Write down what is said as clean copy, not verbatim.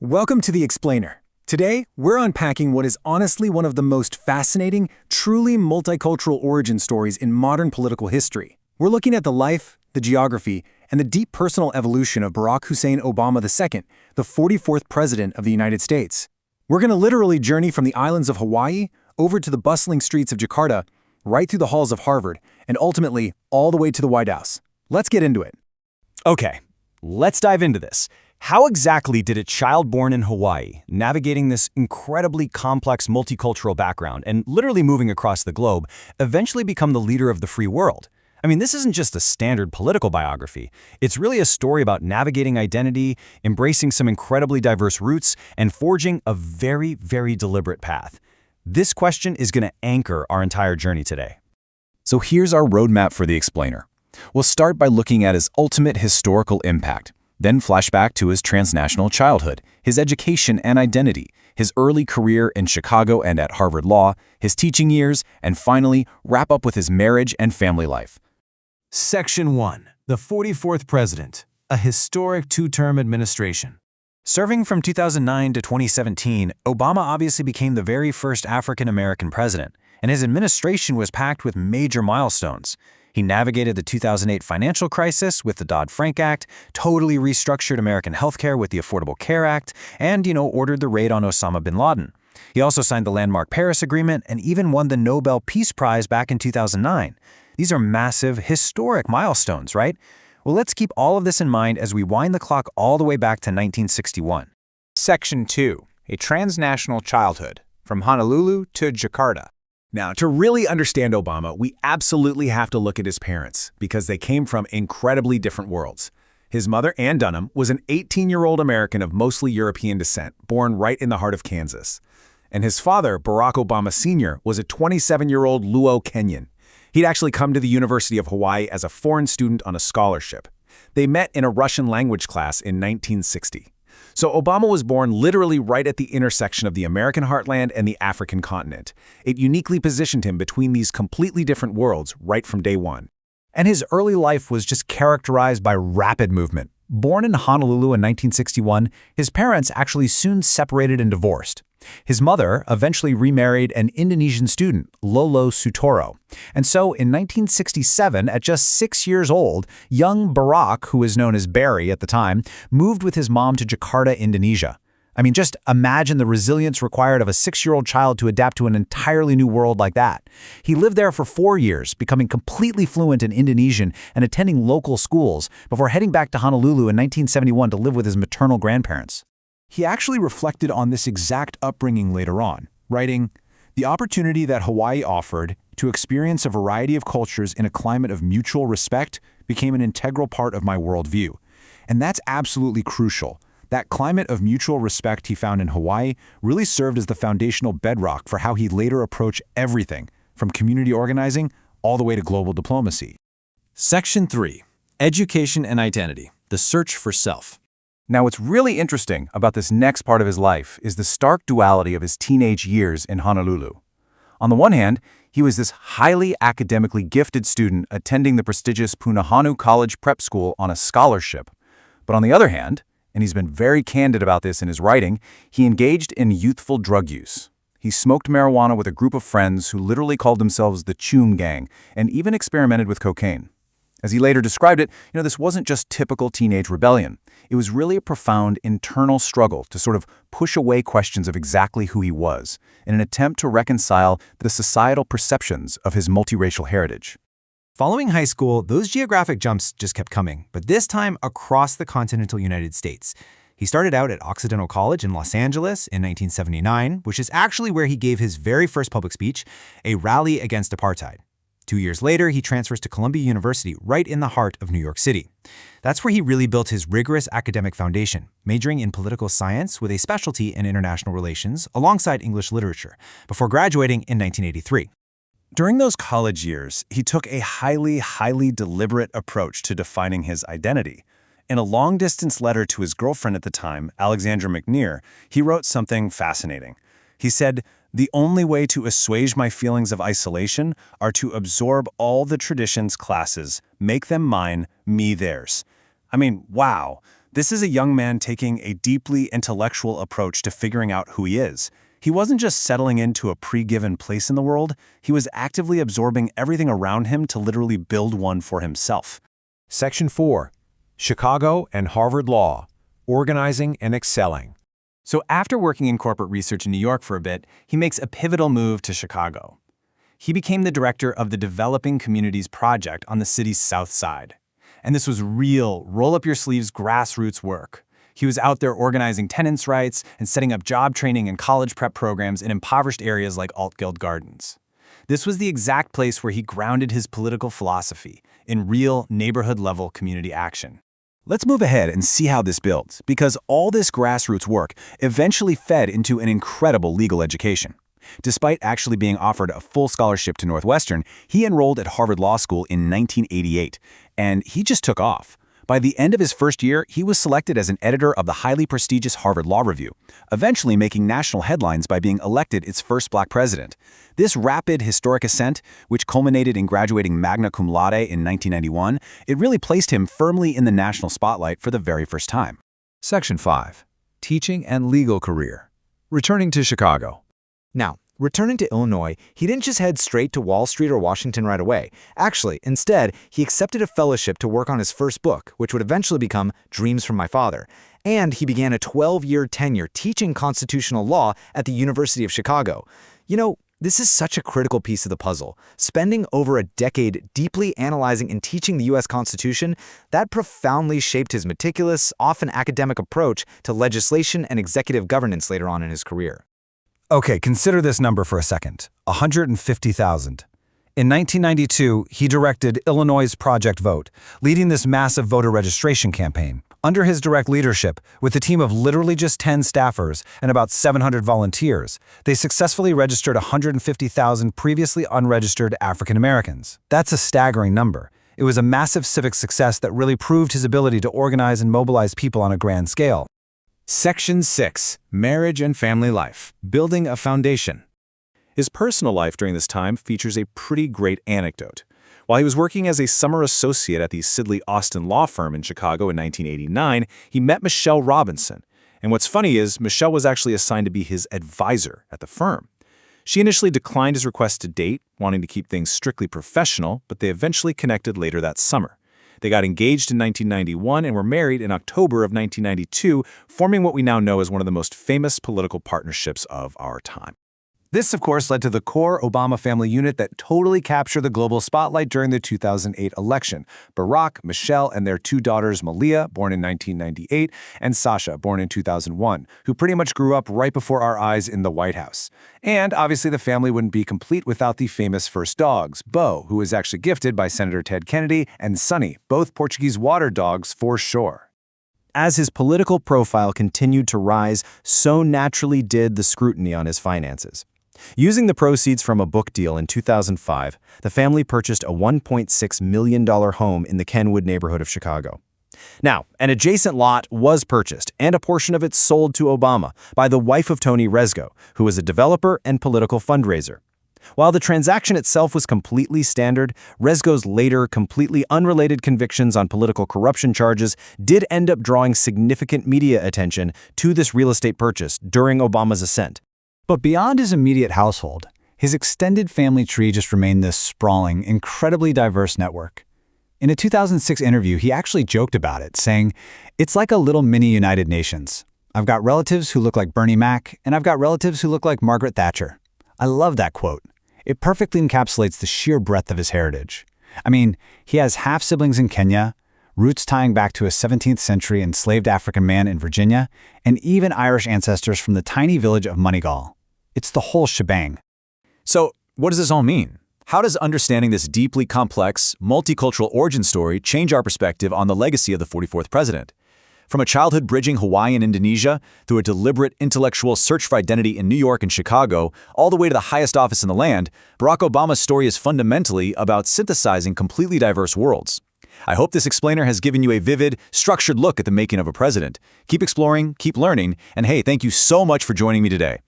Welcome to The Explainer. Today, we're unpacking what is honestly one of the most fascinating, truly multicultural origin stories in modern political history. We're looking at the life, the geography, and the deep personal evolution of Barack Hussein Obama II, the 44th President of the United States. We're going to literally journey from the islands of Hawaii over to the bustling streets of Jakarta, right through the halls of Harvard, and ultimately all the way to the White House. Let's get into it. Okay, let's dive into this. How exactly did a child born in Hawaii, navigating this incredibly complex multicultural background and literally moving across the globe, eventually become the leader of the free world? I mean, this isn't just a standard political biography. It's really a story about navigating identity, embracing some incredibly diverse roots, and forging a very, very deliberate path. This question is going to anchor our entire journey today. So here's our roadmap for the explainer. We'll start by looking at his ultimate historical impact, then flash back to his transnational childhood, his education and identity, his early career in Chicago and at Harvard Law, his teaching years, and finally wrap up with his marriage and family life. Section 1. The 44th President, a historic two-term administration. Serving from 2009 to 2017, Obama obviously became the very first African-American president, and his administration was packed with major milestones. He navigated the 2008 financial crisis with the Dodd-Frank Act, totally restructured American healthcare with the Affordable Care Act, and, ordered the raid on Osama bin Laden. He also signed the landmark Paris Agreement and even won the Nobel Peace Prize back in 2009. These are massive, historic milestones, right? Well, let's keep all of this in mind as we wind the clock all the way back to 1961. Section 2. A transnational childhood, from Honolulu to Jakarta. Now, to really understand Obama, we absolutely have to look at his parents, because they came from incredibly different worlds. His mother, Ann Dunham, was an 18-year-old American of mostly European descent, born right in the heart of Kansas. And his father, Barack Obama Sr., was a 27-year-old Luo Kenyan. He'd actually come to the University of Hawaii as a foreign student on a scholarship. They met in a Russian language class in 1960. So Obama was born literally right at the intersection of the American heartland and the African continent. It uniquely positioned him between these completely different worlds right from day one. And his early life was just characterized by rapid movement. Born in Honolulu in 1961, his parents actually soon separated and divorced. His mother eventually remarried an Indonesian student, Lolo Sutoro. And so in 1967, at just 6 years old, young Barack, who was known as Barry at the time, moved with his mom to Jakarta, Indonesia. I mean, just imagine the resilience required of a 6-year-old child to adapt to an entirely new world like that. He lived there for 4 years, becoming completely fluent in Indonesian and attending local schools before heading back to Honolulu in 1971 to live with his maternal grandparents. He actually reflected on this exact upbringing later on, writing, "The opportunity that Hawaii offered to experience a variety of cultures in a climate of mutual respect became an integral part of my worldview." And that's absolutely crucial. That climate of mutual respect he found in Hawaii really served as the foundational bedrock for how he later approached everything, from community organizing all the way to global diplomacy. Section 3. Education and Identity, the search for self. Now, what's really interesting about this next part of his life is the stark duality of his teenage years in Honolulu. On the one hand, he was this highly academically gifted student attending the prestigious Punahou College Prep School on a scholarship. But on the other hand, and he's been very candid about this in his writing, he engaged in youthful drug use. He smoked marijuana with a group of friends who literally called themselves the Choom Gang and even experimented with cocaine. As he later described it, this wasn't just typical teenage rebellion. It was really a profound internal struggle to sort of push away questions of exactly who he was in an attempt to reconcile the societal perceptions of his multiracial heritage. Following high school, those geographic jumps just kept coming, but this time across the continental United States. He started out at Occidental College in Los Angeles in 1979, which is actually where he gave his very first public speech, a rally against apartheid. 2 years later, he transfers to Columbia University right in the heart of New York City. That's where he really built his rigorous academic foundation, majoring in political science with a specialty in international relations alongside English literature, before graduating in 1983. During those college years, he took a highly deliberate approach to defining his identity. In a long-distance letter to his girlfriend at the time, Alexandra McNear, he wrote something fascinating. He said, "The only way to assuage my feelings of isolation are to absorb all the traditions classes, make them mine, me theirs." I mean, wow. This is a young man taking a deeply intellectual approach to figuring out who he is. He wasn't just settling into a pre-given place in the world, he was actively absorbing everything around him to literally build one for himself. Section 4. Chicago and Harvard Law. Organizing and Excelling. So after working in corporate research in New York for a bit, he makes a pivotal move to Chicago. He became the director of the Developing Communities Project on the city's south side. And this was real, roll-up-your-sleeves grassroots work. He was out there organizing tenants' rights and setting up job training and college prep programs in impoverished areas like Altgeld Gardens. This was the exact place where he grounded his political philosophy in real neighborhood-level community action. Let's move ahead and see how this builds, because all this grassroots work eventually fed into an incredible legal education. Despite actually being offered a full scholarship to Northwestern, he enrolled at Harvard Law School in 1988, and he just took off. By the end of his first year, he was selected as an editor of the highly prestigious Harvard Law Review, eventually making national headlines by being elected its first black president. This rapid historic ascent, which culminated in graduating magna cum laude in 1991, it really placed him firmly in the national spotlight for the very first time. Section 5. Teaching and Legal Career. Returning to Chicago. Now, returning to Illinois, he didn't just head straight to Wall Street or Washington right away. Actually, instead, he accepted a fellowship to work on his first book, which would eventually become Dreams from My Father. And he began a 12-year tenure teaching constitutional law at the University of Chicago. You know, this is such a critical piece of the puzzle. Spending over a decade deeply analyzing and teaching the U.S. Constitution, that profoundly shaped his meticulous, often academic approach to legislation and executive governance later on in his career. Okay, consider this number for a second. 150,000. In 1992, he directed Illinois' Project Vote, leading this massive voter registration campaign. Under his direct leadership, with a team of literally just 10 staffers and about 700 volunteers, they successfully registered 150,000 previously unregistered African Americans. That's a staggering number. It was a massive civic success that really proved his ability to organize and mobilize people on a grand scale. Section 6. Marriage and Family Life. Building a Foundation. His personal life during this time features a pretty great anecdote. While he was working as a summer associate at the Sidley Austin law firm in Chicago in 1989, he met Michelle Robinson. And what's funny is Michelle was actually assigned to be his advisor at the firm. She initially declined his request to date, wanting to keep things strictly professional, but they eventually connected later that summer. They got engaged in 1991 and were married in October of 1992, forming what we now know as one of the most famous political partnerships of our time. This, of course, led to the core Obama family unit that totally captured the global spotlight during the 2008 election. Barack, Michelle, and their two daughters, Malia, born in 1998, and Sasha, born in 2001, who pretty much grew up right before our eyes in the White House. And obviously the family wouldn't be complete without the famous first dogs, Bo, who was actually gifted by Senator Ted Kennedy, and Sonny, both Portuguese water dogs for sure. As his political profile continued to rise, so naturally did the scrutiny on his finances. Using the proceeds from a book deal in 2005, the family purchased a $1.6 million home in the Kenwood neighborhood of Chicago. Now, an adjacent lot was purchased, and a portion of it sold to Obama by the wife of Tony Rezko, who was a developer and political fundraiser. While the transaction itself was completely standard, Rezko's later, completely unrelated convictions on political corruption charges did end up drawing significant media attention to this real estate purchase during Obama's ascent. But beyond his immediate household, his extended family tree just remained this sprawling, incredibly diverse network. In a 2006 interview, he actually joked about it, saying, "It's like a little mini United Nations. I've got relatives who look like Bernie Mac, and I've got relatives who look like Margaret Thatcher." I love that quote. It perfectly encapsulates the sheer breadth of his heritage. I mean, he has half-siblings in Kenya, roots tying back to a 17th century enslaved African man in Virginia, and even Irish ancestors from the tiny village of Moneygall. It's the whole shebang. So, what does this all mean? How does understanding this deeply complex, multicultural origin story change our perspective on the legacy of the 44th president? From a childhood bridging Hawaii and Indonesia, through a deliberate intellectual search for identity in New York and Chicago, all the way to the highest office in the land, Barack Obama's story is fundamentally about synthesizing completely diverse worlds. I hope this explainer has given you a vivid, structured look at the making of a president. Keep exploring, keep learning, and hey, thank you so much for joining me today.